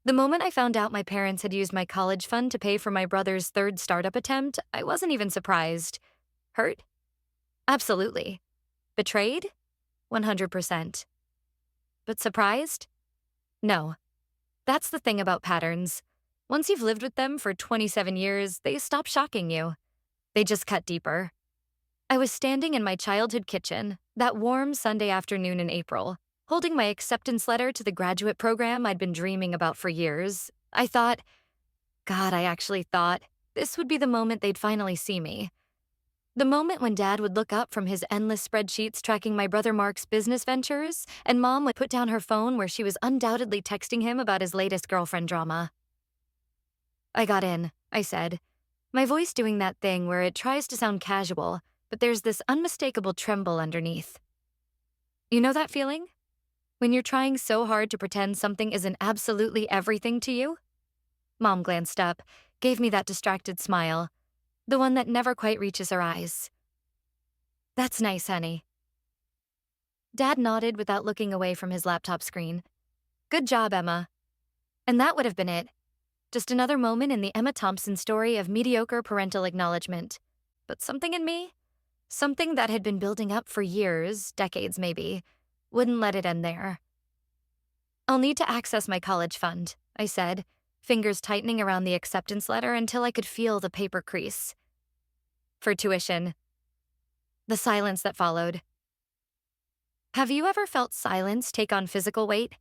The moment I found out my parents had used my college fund to pay for my brother's third startup attempt, I wasn't even surprised. Hurt? Absolutely. Betrayed? 100%. But surprised? No. That's the thing about patterns. Once you've lived with them for 27 years, they stop shocking you. They just cut deeper. I was standing in my childhood kitchen, that warm Sunday afternoon in April, holding my acceptance letter to the graduate program I'd been dreaming about for years. I actually thought, this would be the moment they'd finally see me. The moment when Dad would look up from his endless spreadsheets tracking my brother Mark's business ventures, and Mom would put down her phone where she was undoubtedly texting him about his latest girlfriend drama. I got in, I said, my voice doing that thing where it tries to sound casual, but there's this unmistakable tremble underneath. You know that feeling? When you're trying so hard to pretend something isn't absolutely everything to you? Mom glanced up, gave me that distracted smile, the one that never quite reaches her eyes. That's nice, honey. Dad nodded without looking away from his laptop screen. Good job, Emma. And that would have been it. Just another moment in the Emma Thompson story of mediocre parental acknowledgement. But something in me, something that had been building up for years, decades maybe, wouldn't let it end there. I'll need to access my college fund, I said, fingers tightening around the acceptance letter until I could feel the paper crease. For tuition. The silence that followed. Have you ever felt silence take on physical weight?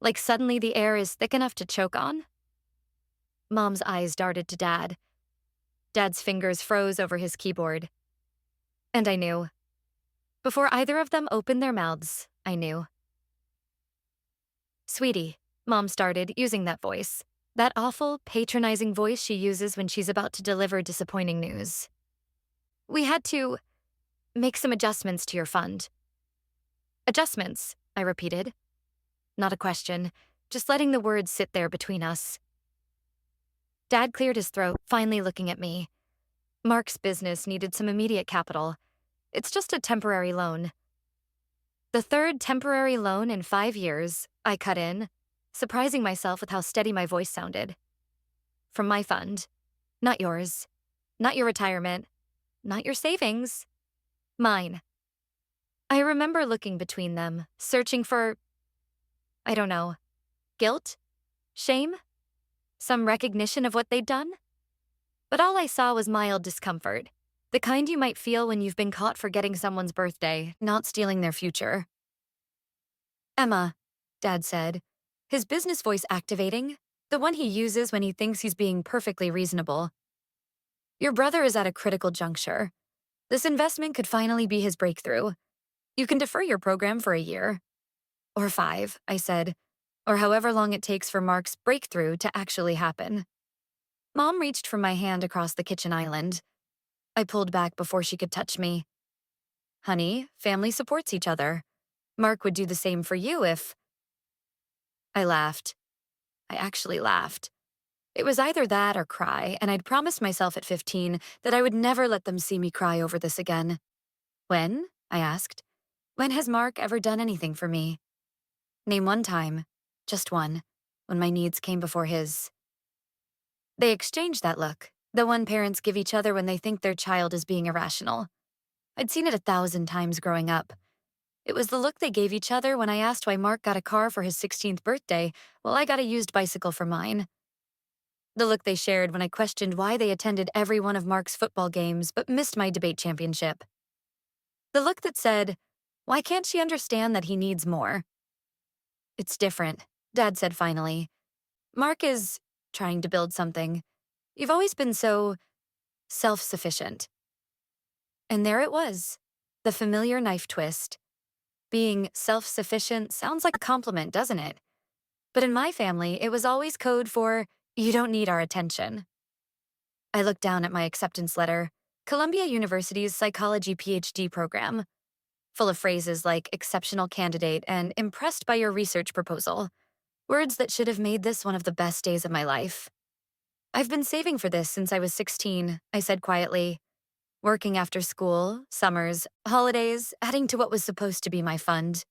Like suddenly the air is thick enough to choke on? Mom's eyes darted to Dad. Dad's fingers froze over his keyboard. And I knew. Before either of them opened their mouths, I knew. Sweetie, Mom started, using that voice. That awful, patronizing voice she uses when she's about to deliver disappointing news. We had to make some adjustments to your fund. Adjustments, I repeated. Not a question, just letting the words sit there between us. Dad cleared his throat, finally looking at me. Mark's business needed some immediate capital. It's just a temporary loan. The third temporary loan in 5 years, I cut in, surprising myself with how steady my voice sounded. From my fund. Not yours. Not your retirement. Not your savings. Mine. I remember looking between them, searching for, I don't know, guilt? Shame? Some recognition of what they'd done? But all I saw was mild discomfort, the kind you might feel when you've been caught forgetting someone's birthday, not stealing their future. Emma, Dad said, his business voice activating, the one he uses when he thinks he's being perfectly reasonable. Your brother is at a critical juncture. This investment could finally be his breakthrough. You can defer your program for a year. Or 5, I said, or however long it takes for Mark's breakthrough to actually happen. Mom reached for my hand across the kitchen island. I pulled back before she could touch me. Honey, family supports each other. Mark would do the same for you if... I laughed. I actually laughed. It was either that or cry, and I'd promised myself at 15 that I would never let them see me cry over this again. When? I asked. When has Mark ever done anything for me? Name one time. Just one. When my needs came before his. They exchanged that look, the one parents give each other when they think their child is being irrational. I'd seen it 1,000 times growing up. It was the look they gave each other when I asked why Mark got a car for his 16th birthday while I got a used bicycle for mine. The look they shared when I questioned why they attended every one of Mark's football games but missed my debate championship. The look that said, why can't she understand that he needs more? It's different, Dad said finally. Mark is trying to build something. You've always been so self-sufficient. And there it was, the familiar knife twist. Being self-sufficient sounds like a compliment, doesn't it? But in my family, it was always code for, you don't need our attention. I looked down at my acceptance letter, Columbia University's psychology PhD program, full of phrases like exceptional candidate and impressed by your research proposal, words that should have made this one of the best days of my life. I've been saving for this since I was 16, I said quietly, working after school, summers, holidays, adding to what was supposed to be my fund.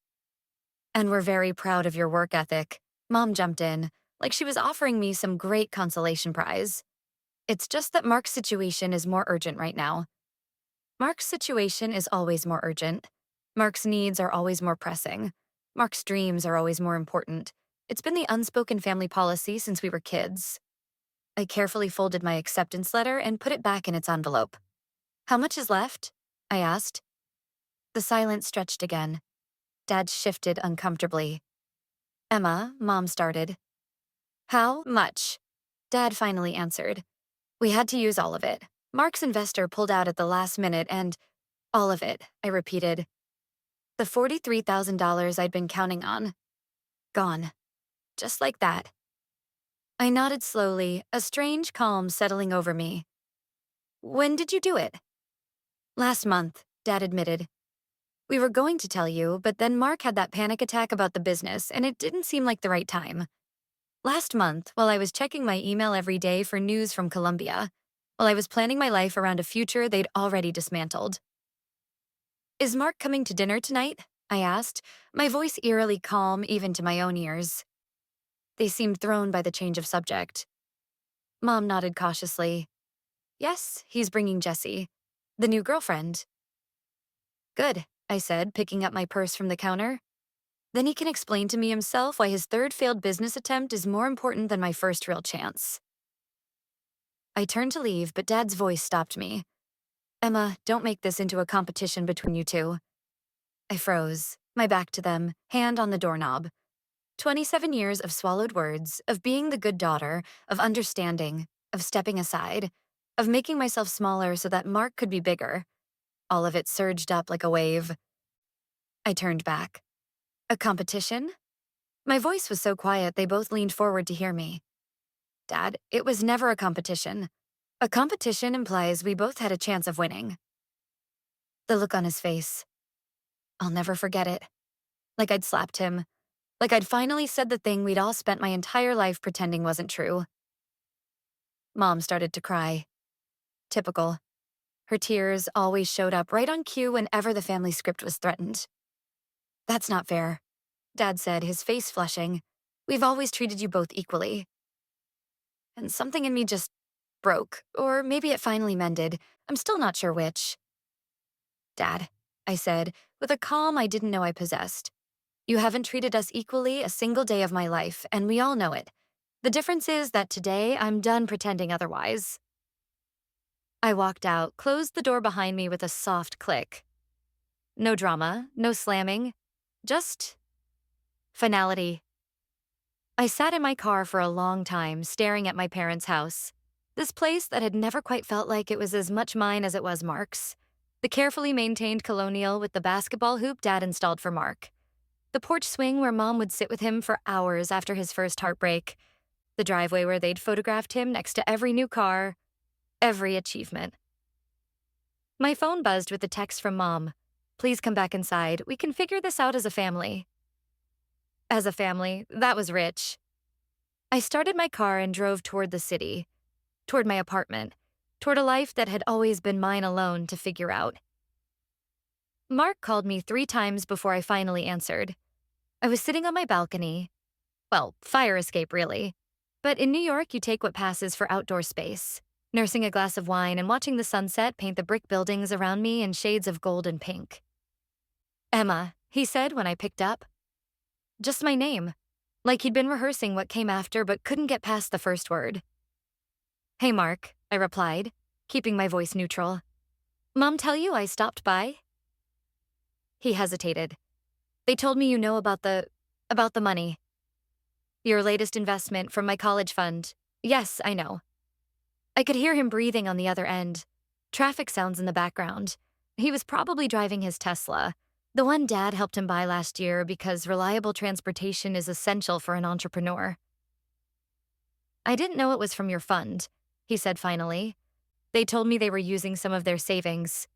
And we're very proud of your work ethic, Mom jumped in, like she was offering me some great consolation prize. It's just that Mark's situation is more urgent right now. Mark's situation is always more urgent. Mark's needs are always more pressing. Mark's dreams are always more important. It's been the unspoken family policy since we were kids. I carefully folded my acceptance letter and put it back in its envelope. How much is left? I asked. The silence stretched again. Dad shifted uncomfortably. Emma, Mom started. How much? Dad finally answered. We had to use all of it. Mark's investor pulled out at the last minute and all of it, I repeated. The $43,000 I'd been counting on. Gone. Just like that. I nodded slowly, a strange calm settling over me. When did you do it? Last month, Dad admitted. We were going to tell you, but then Mark had that panic attack about the business, and it didn't seem like the right time. Last month, while I was checking my email every day for news from Colombia, while I was planning my life around a future they'd already dismantled. Is Mark coming to dinner tonight? I asked, my voice eerily calm even to my own ears. They seemed thrown by the change of subject. Mom nodded cautiously. Yes, he's bringing Jessie, the new girlfriend. Good, I said, picking up my purse from the counter. Then he can explain to me himself why his third failed business attempt is more important than my first real chance. I turned to leave, but Dad's voice stopped me. Emma, don't make this into a competition between you two. I froze, my back to them, hand on the doorknob. 27 years of swallowed words, of being the good daughter, of understanding, of stepping aside, of making myself smaller so that Mark could be bigger. All of it surged up like a wave. I turned back. A competition? My voice was so quiet they both leaned forward to hear me. Dad, it was never a competition. A competition implies we both had a chance of winning. The look on his face. I'll never forget it. Like I'd slapped him. Like I'd finally said the thing we'd all spent my entire life pretending wasn't true. Mom started to cry. Typical. Her tears always showed up right on cue whenever the family script was threatened. That's not fair, Dad said, his face flushing. We've always treated you both equally. And something in me just broke, or maybe it finally mended. I'm still not sure which. Dad, I said, with a calm I didn't know I possessed. You haven't treated us equally a single day of my life, and we all know it. The difference is that today I'm done pretending otherwise. I walked out, closed the door behind me with a soft click. No drama, no slamming, just finality. I sat in my car for a long time, staring at my parents' house. This place that had never quite felt like it was as much mine as it was Mark's. The carefully maintained colonial with the basketball hoop Dad installed for Mark. The porch swing where Mom would sit with him for hours after his first heartbreak. The driveway where they'd photographed him next to every new car, every achievement. My phone buzzed with a text from Mom. Please come back inside. We can figure this out as a family. As a family, that was rich. I started my car and drove toward the city, toward my apartment, toward a life that had always been mine alone to figure out. Mark called me 3 times before I finally answered. I was sitting on my balcony. Well, fire escape, really. But in New York, you take what passes for outdoor space, nursing a glass of wine and watching the sunset paint the brick buildings around me in shades of gold and pink. Emma, he said when I picked up. Just my name, like he'd been rehearsing what came after but couldn't get past the first word. Hey, Mark, I replied, keeping my voice neutral. Mom tell you I stopped by? He hesitated. They told me you know about the money. Your latest investment from my college fund. Yes, I know. I could hear him breathing on the other end. Traffic sounds in the background. He was probably driving his Tesla, the one Dad helped him buy last year because reliable transportation is essential for an entrepreneur. I didn't know it was from your fund, he said finally. They told me they were using some of their savings.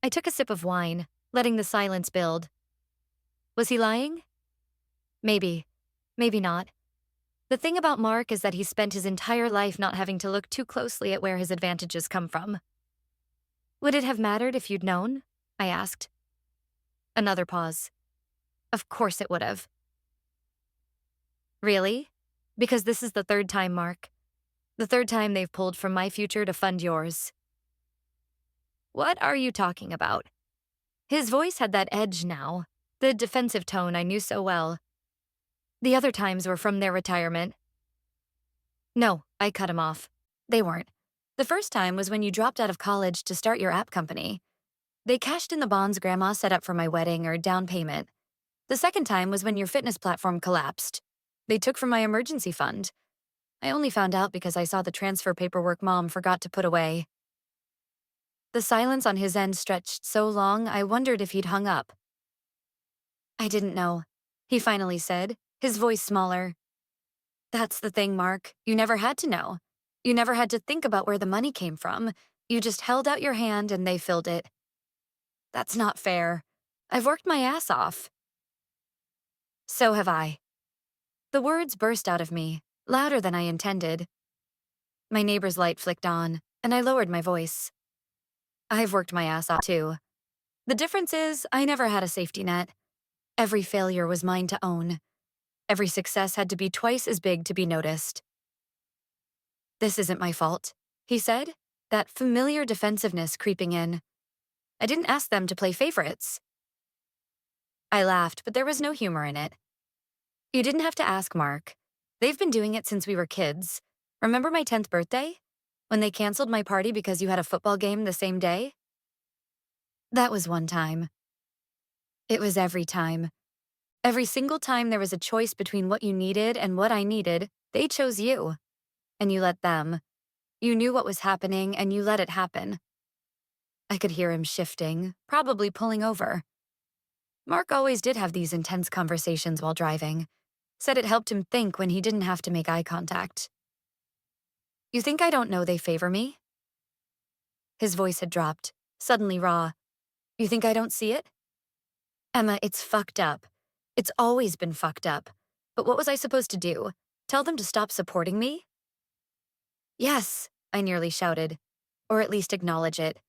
I took a sip of wine, letting the silence build. Was he lying? Maybe. Maybe not. The thing about Mark is that he spent his entire life not having to look too closely at where his advantages come from. Would it have mattered if you'd known? I asked. Another pause. Of course it would have. Really? Because this is the third time, Mark. The third time they've pulled from my future to fund yours. What are you talking about? His voice had that edge now, the defensive tone I knew so well. The other times were from their retirement. No, I cut him off. They weren't. The first time was when you dropped out of college to start your app company. They cashed in the bonds Grandma set up for my wedding or down payment. The second time was when your fitness platform collapsed. They took from my emergency fund. I only found out because I saw the transfer paperwork Mom forgot to put away. The silence on his end stretched so long I wondered if he'd hung up. I didn't know, he finally said, his voice smaller. That's the thing, Mark. You never had to know. You never had to think about where the money came from. You just held out your hand and they filled it. That's not fair. I've worked my ass off. So have I. The words burst out of me, louder than I intended. My neighbor's light flicked on, and I lowered my voice. I've worked my ass off too. The difference is I never had a safety net. Every failure was mine to own. Every success had to be twice as big to be noticed. This isn't my fault, he said, that familiar defensiveness creeping in. I didn't ask them to play favorites. I laughed, but there was no humor in it. You didn't have to ask, Mark. They've been doing it since we were kids. Remember my 10th birthday? When they canceled my party because you had a football game the same day? That was one time. It was every time. Every single time there was a choice between what you needed and what I needed, they chose you. And you let them. You knew what was happening and you let it happen. I could hear him shifting, probably pulling over. Mark always did have these intense conversations while driving. Said it helped him think when he didn't have to make eye contact. You think I don't know they favor me? His voice had dropped, suddenly raw. You think I don't see it? Emma, it's fucked up. It's always been fucked up. But what was I supposed to do? Tell them to stop supporting me? Yes, I nearly shouted. Or at least acknowledge it.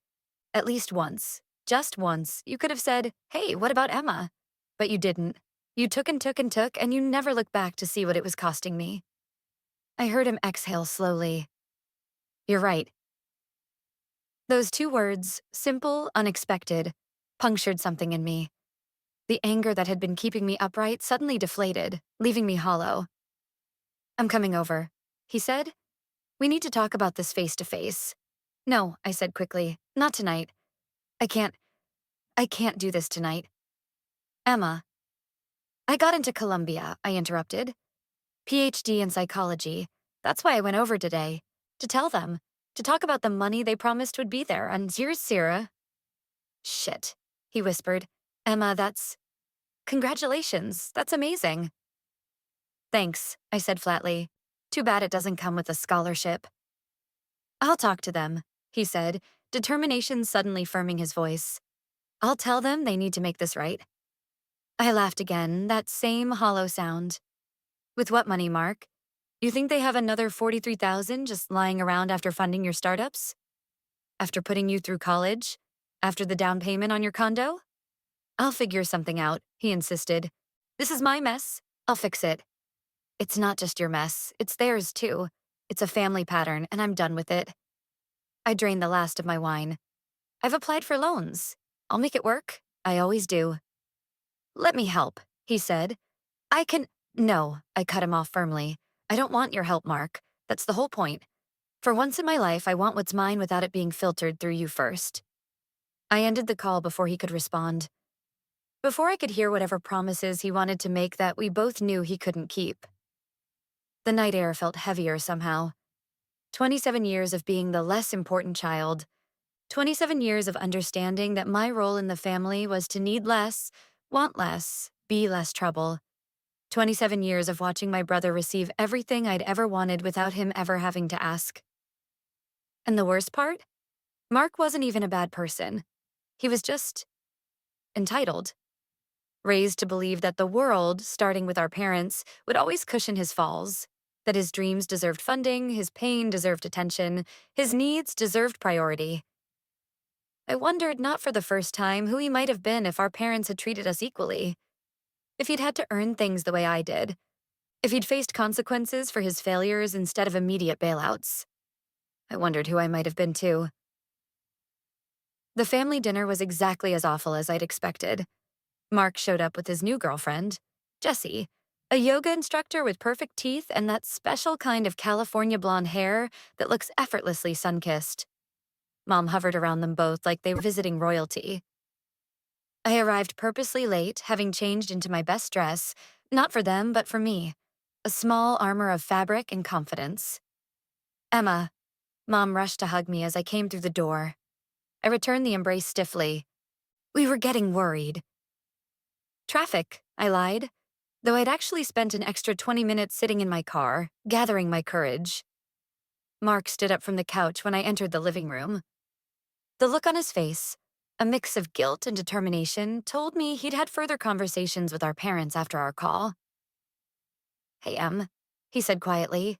At least once. Just once. You could have said, hey, what about Emma? But you didn't. You took and took and took, and you never looked back to see what it was costing me. I heard him exhale slowly. You're right. Those two words, simple, unexpected, punctured something in me. The anger that had been keeping me upright suddenly deflated, leaving me hollow. I'm coming over, he said. We need to talk about this face to face. No, I said quickly, not tonight. I can't do this tonight. Emma. I got into Columbia, I interrupted. PhD in psychology. That's why I went over today. To tell them. To talk about the money they promised would be there, and here's Sarah. Shit, he whispered. Emma, Congratulations, that's amazing. Thanks, I said flatly. Too bad it doesn't come with a scholarship. I'll talk to them, he said, determination suddenly firming his voice. I'll tell them they need to make this right. I laughed again, that same hollow sound. With what money, Mark? You think they have another $43,000 just lying around after funding your startups? After putting you through college? After the down payment on your condo? I'll figure something out, he insisted. This is my mess. I'll fix it. It's not just your mess, it's theirs too. It's a family pattern, and I'm done with it. I drained the last of my wine. I've applied for loans. I'll make it work. I always do. Let me help, he said. No, I cut him off firmly. I don't want your help, Mark. That's the whole point. For once in my life, I want what's mine without it being filtered through you first. I ended the call before he could respond. Before I could hear whatever promises he wanted to make that we both knew he couldn't keep. The night air felt heavier somehow. 27 years of being the less important child. 27 years of understanding that my role in the family was to need less, want less, be less trouble. 27 years of watching my brother receive everything I'd ever wanted without him ever having to ask. And the worst part? Mark wasn't even a bad person. He was just entitled. Raised to believe that the world, starting with our parents, would always cushion his falls. That his dreams deserved funding, his pain deserved attention, his needs deserved priority. I wondered, not for the first time, who he might have been if our parents had treated us equally. If he'd had to earn things the way I did. If he'd faced consequences for his failures instead of immediate bailouts. I wondered who I might have been too. The family dinner was exactly as awful as I'd expected. Mark showed up with his new girlfriend, Jessie, a yoga instructor with perfect teeth and that special kind of California blonde hair that looks effortlessly sun-kissed. Mom hovered around them both like they were visiting royalty. I arrived purposely late, having changed into my best dress, not for them, but for me. A small armor of fabric and confidence. Emma. Mom rushed to hug me as I came through the door. I returned the embrace stiffly. We were getting worried. Traffic, I lied, though I'd actually spent an extra 20 minutes sitting in my car, gathering my courage. Mark stood up from the couch when I entered the living room. The look on his face, a mix of guilt and determination, told me he'd had further conversations with our parents after our call. Hey, Em, he said quietly.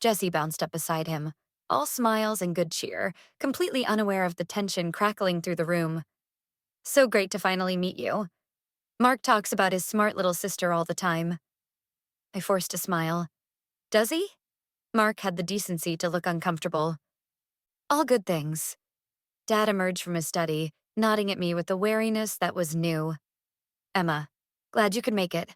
Jessie bounced up beside him, all smiles and good cheer, completely unaware of the tension crackling through the room. So great to finally meet you. Mark talks about his smart little sister all the time. I forced a smile. Does he? Mark had the decency to look uncomfortable. All good things. Dad emerged from his study, nodding at me with a wariness that was new. Emma, glad you could make it.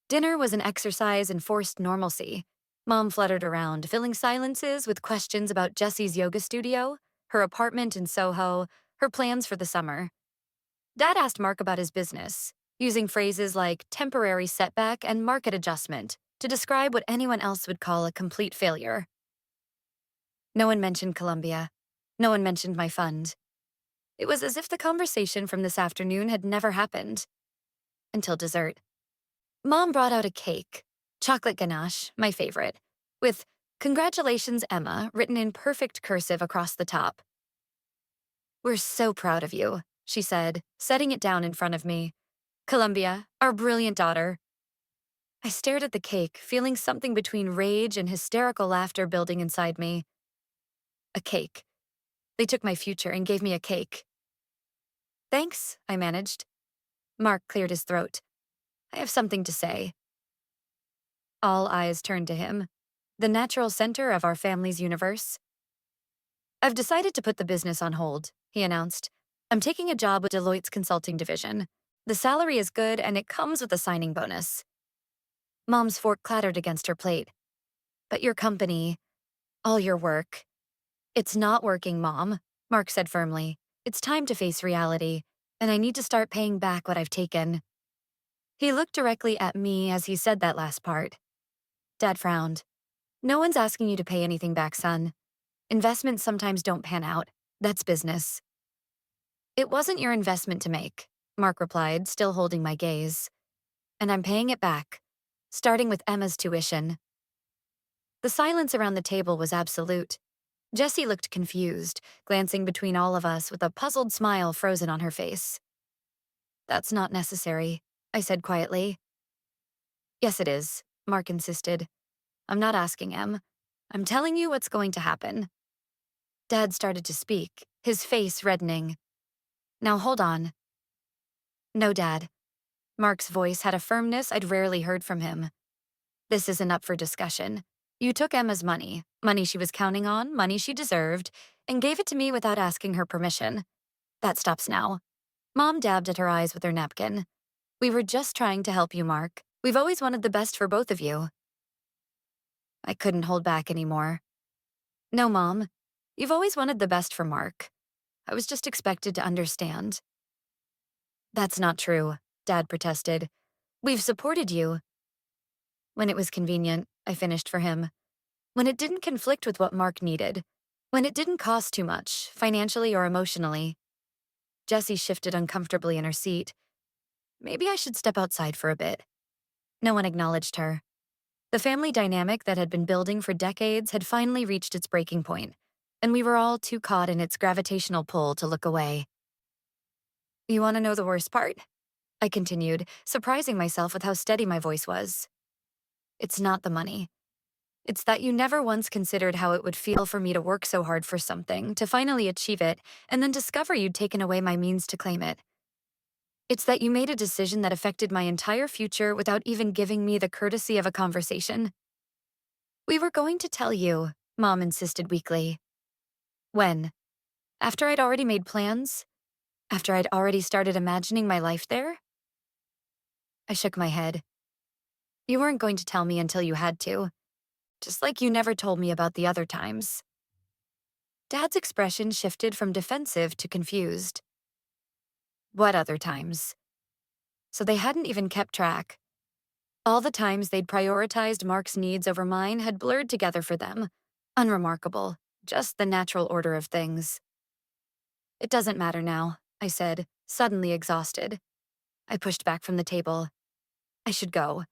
Dinner was an exercise in forced normalcy. Mom fluttered around, filling silences with questions about Jessie's yoga studio, her apartment in Soho, her plans for the summer. Dad asked Mark about his business, using phrases like temporary setback and market adjustment to describe what anyone else would call a complete failure. No one mentioned Columbia. No one mentioned my fund. It was as if the conversation from this afternoon had never happened. Until dessert. Mom brought out a cake, chocolate ganache, my favorite, with "Congratulations, Emma" written in perfect cursive across the top. We're so proud of you, she said, setting it down in front of me. Columbia, our brilliant daughter. I stared at the cake, feeling something between rage and hysterical laughter building inside me. A cake. They took my future and gave me a cake. Thanks, I managed. Mark cleared his throat. I have something to say. All eyes turned to him, the natural center of our family's universe. I've decided to put the business on hold, he announced. I'm taking a job with Deloitte's consulting division. The salary is good and it comes with a signing bonus. Mom's fork clattered against her plate. But your company, all your work. It's not working, Mom, Mark said firmly. It's time to face reality, and I need to start paying back what I've taken. He looked directly at me as he said that last part. Dad frowned. No one's asking you to pay anything back, son. Investments sometimes don't pan out. That's business. It wasn't your investment to make, Mark replied, still holding my gaze. And I'm paying it back, starting with Emma's tuition. The silence around the table was absolute. Jessie looked confused, glancing between all of us with a puzzled smile frozen on her face. That's not necessary, I said quietly. Yes, it is, Mark insisted. I'm not asking, Em. I'm telling you what's going to happen. Dad started to speak, his face reddening. Now hold on. No, Dad. Mark's voice had a firmness I'd rarely heard from him. This isn't up for discussion. You took Emma's money, money she was counting on, money she deserved, and gave it to me without asking her permission. That stops now. Mom dabbed at her eyes with her napkin. We were just trying to help you, Mark. We've always wanted the best for both of you. I couldn't hold back anymore. No, Mom. You've always wanted the best for Mark. I was just expected to understand. That's not true, Dad protested. We've supported you. When it was convenient, I finished for him. When it didn't conflict with what Mark needed. When it didn't cost too much, financially or emotionally. Jessie shifted uncomfortably in her seat. Maybe I should step outside for a bit. No one acknowledged her. The family dynamic that had been building for decades had finally reached its breaking point, and we were all too caught in its gravitational pull to look away. You want to know the worst part? I continued, surprising myself with how steady my voice was. It's not the money. It's that you never once considered how it would feel for me to work so hard for something, to finally achieve it, and then discover you'd taken away my means to claim it. It's that you made a decision that affected my entire future without even giving me the courtesy of a conversation. We were going to tell you, Mom insisted weakly. When? After I'd already made plans? After I'd already started imagining my life there? I shook my head. You weren't going to tell me until you had to, just like you never told me about the other times. Dad's expression shifted from defensive to confused. What other times? So they hadn't even kept track. All the times they'd prioritized Mark's needs over mine had blurred together for them. Unremarkable, just the natural order of things. It doesn't matter now, I said, suddenly exhausted. I pushed back from the table. I should go.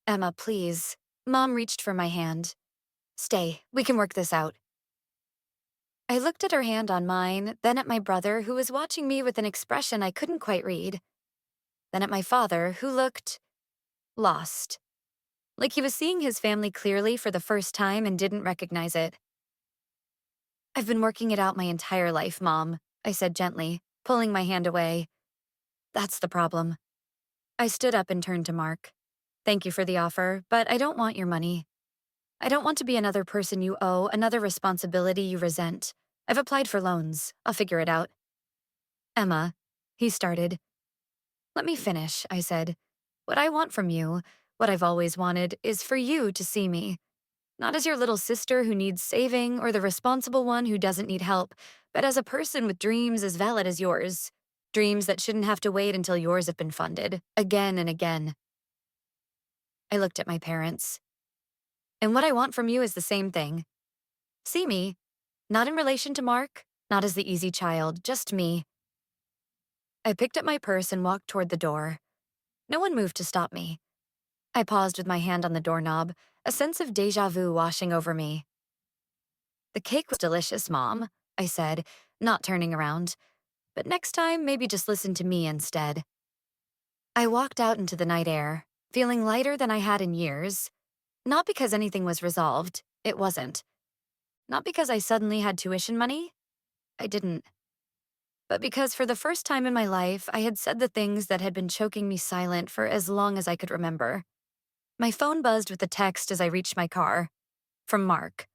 Emma, please. Mom reached for my hand. Stay, we can work this out. I looked at her hand on mine, then at my brother, who was watching me with an expression I couldn't quite read. Then at my father, who looked lost. Like he was seeing his family clearly for the first time and didn't recognize it. I've been working it out my entire life, Mom, I said gently, pulling my hand away. That's the problem. I stood up and turned to Mark. Thank you for the offer, but I don't want your money. I don't want to be another person you owe, another responsibility you resent. I've applied for loans. I'll figure it out. Emma, he started. Let me finish, I said. What I want from you, what I've always wanted, is for you to see me. Not as your little sister who needs saving or the responsible one who doesn't need help, but as a person with dreams as valid as yours. Dreams that shouldn't have to wait until yours have been funded, again and again. I looked at my parents. And what I want from you is the same thing. See me, not in relation to Mark, not as the easy child, just me. I picked up my purse and walked toward the door. No one moved to stop me. I paused with my hand on the doorknob, a sense of déjà vu washing over me. The cake was delicious, Mom, I said, not turning around. But next time, maybe just listen to me instead. I walked out into the night air, feeling lighter than I had in years. Not because anything was resolved, it wasn't. Not because I suddenly had tuition money, I didn't. But because for the first time in my life, I had said the things that had been choking me silent for as long as I could remember. My phone buzzed with a text as I reached my car. From Mark.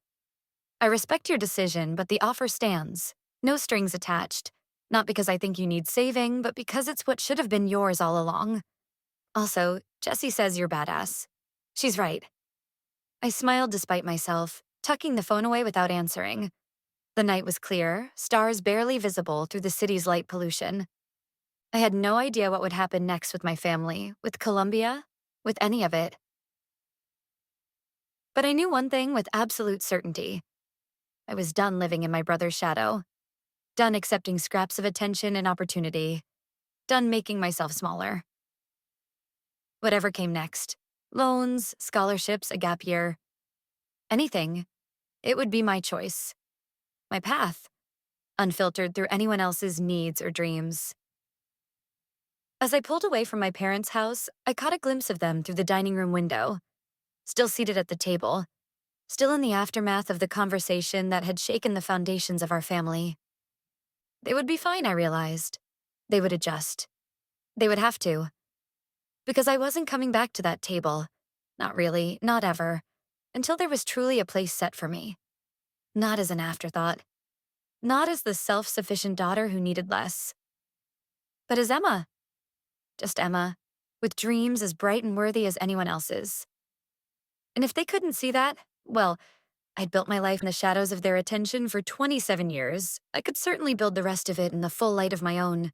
I respect your decision, but the offer stands. No strings attached. Not because I think you need saving, but because it's what should have been yours all along. Also, Jessie says you're badass. She's right. I smiled despite myself, tucking the phone away without answering. The night was clear, stars barely visible through the city's light pollution. I had no idea what would happen next with my family, with Columbia, with any of it. But I knew one thing with absolute certainty. I was done living in my brother's shadow. Done accepting scraps of attention and opportunity. Done making myself smaller. Whatever came next, loans, scholarships, a gap year, anything, it would be my choice. My path, unfiltered through anyone else's needs or dreams. As I pulled away from my parents' house, I caught a glimpse of them through the dining room window. Still seated at the table, still in the aftermath of the conversation that had shaken the foundations of our family. They would be fine, I realized. They would adjust. They would have to. Because I wasn't coming back to that table. Not really, not ever. Until there was truly a place set for me. Not as an afterthought. Not as the self-sufficient daughter who needed less. But as Emma. Just Emma, with dreams as bright and worthy as anyone else's. And if they couldn't see that, well, I'd built my life in the shadows of their attention for 27 years. I could certainly build the rest of it in the full light of my own.